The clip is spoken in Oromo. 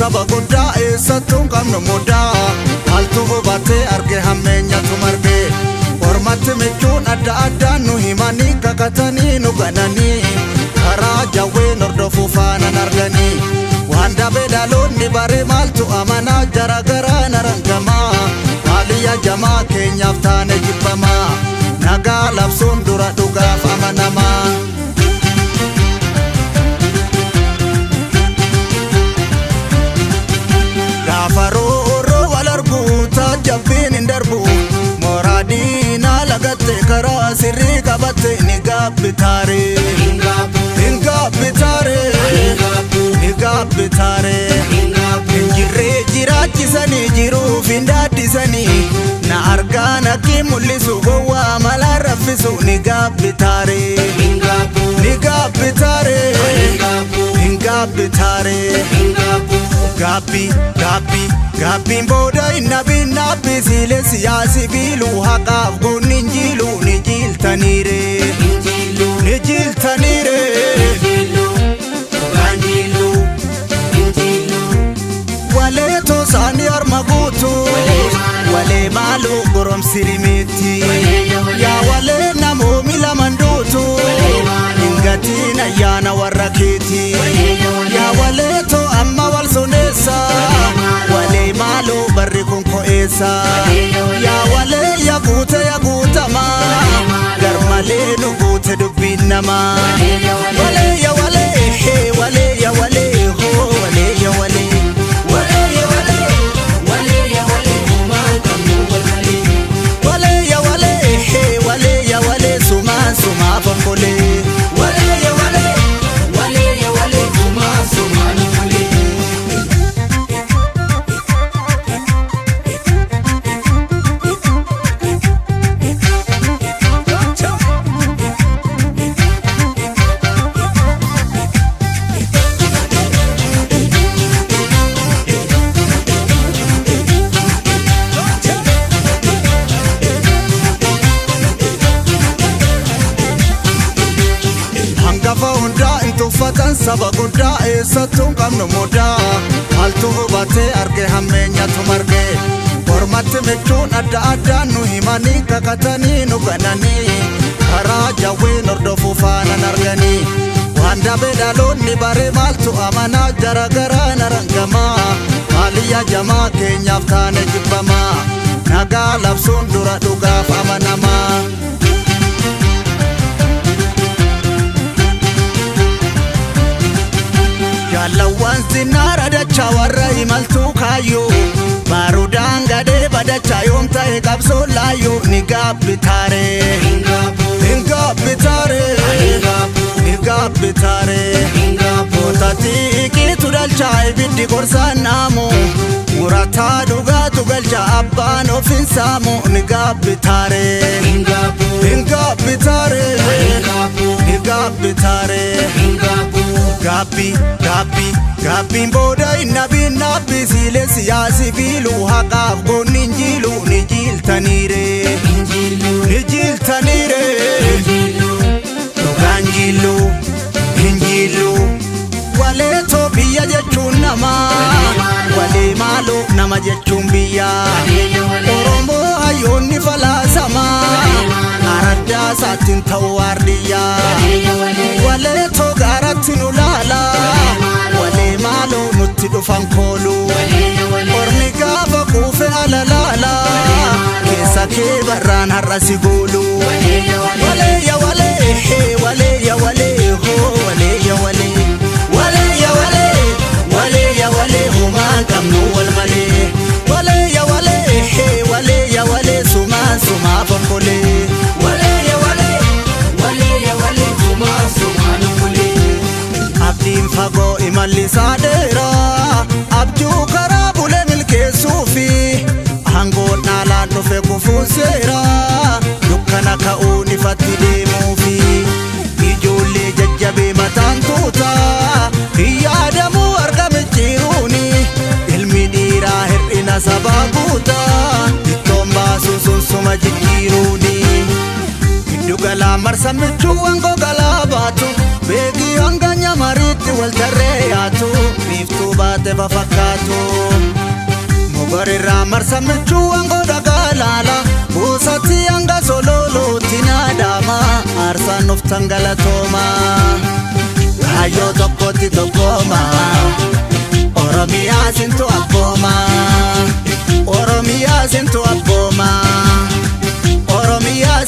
saba guddaa eessattuun qabnu muddaa maaltu hubatee arge hammeenyatu marge ormatti michuun adda addaan nu himanii kakatanii nu gananii karaa jawween hordofuu faanan arganii waan dabee dhaloonni bare maaltu amanaa jara garaa narangamaa maaliyya jamaa keenyaaf taane jibbamaa nagaa labsuun dura dhugaaf amanamaa. Gafaroo wal arguu taajabbiin hin darbu moraadiina lagatte karaa sirrii qabatte ni gaabbitaare hinjirree jiraachisanii jiruuf hin daaddisanii na argaan akki mul'isu gowwaa malaa raffisu ni gaabbitaare Gaabbiin booda innabin naabbi siile siyaasi biiluu haqaaf goonni injiiluu ni jiiltaniire walee toosaanii harma guutu walee maaluu goromsirimeetti yaa walee namoomi laman duutu hingatiin ayyaana warra keeti yaa walee too amma wal soneessa walee maaluu barri kun ko'eessa yaa walee yaa guutama garmalee nu guute dubbiin namaa walee yaa walee walee yaa walee hoo walee yaa walee sumaa fonkolee walee ya walee sumaa fonkolee uffatan saba guddaa eessattuun qabnu muddaa maaltu hubatee arge hammeenyatu marge ormatti michuun adda addaan nu himanii kakatanii nu gananii karaa jawween hordofuu faanan arganii waan dabee dhaloonni bare maaltu amanaa jara garaa narangamaa maaliyya jamaa keenyaaf taane jibbamaa nagaa labsuun dura dhugaaf amanamaa. Jaalawwan sinnaara dachaa warra imaltuu kaayyoo baarudaan gadee badachaa yoom ta'e qabsoo laayyoo ni gaabbitaare Bootatti qiitu dhalchaa ibiddi gorsaan naamu murataa dhugaatu galchaa abbaan ofiin saamu ni gaabbitaare Gaabbiin booda innabin naabbi siile siyaasi biiluu haqaaf goonni injiiluu ni jiiltaniire dhugaan jiiluu walee too biyya jechuun namaa walee maaloo nama jechuun biyya Oromoo hayyoonni falaasamaa araddaa isaattiin ta'u waardiyyaa walee too gaaratti nu laala walee maaloo nutti dhufan koolu ormi gaafa quufe alalaala keessa kee barraan har'a si goolu walee ya walee hoo walee ya walee homaan qabnu wal malee walee ya walee sumaa fonkolee walee ya walee sumaa fonkolee abdiin fagoo imallisaa dheeraa abjuu karaa bulee milkeessuufi hangoon dhaalaan dhufe kufuun seeraa dukkana ka'uun ifatti deemuufi ijoollee jajjabee mataan tuutaa yaadamuu argame jiruuni ilmi dhiiraa hir'ina sabaa guutaa ittoon baasuu sunsuma jijjiiruuni giddu galaa marsa michuu wangoo galaa baatu beekii hanganya mariitti wal tarreeyyaatu biiftuu baate fafakkaatu mugarirraa marsammichuu angoodha gaalaala buusatti hanga sololuutti naadama aarsaan nuuf tangalatooma hayyoo tokkotti tokkooma Oromiyaa sintu abbooma Oromiyaa sintu abbooma Oromiyaa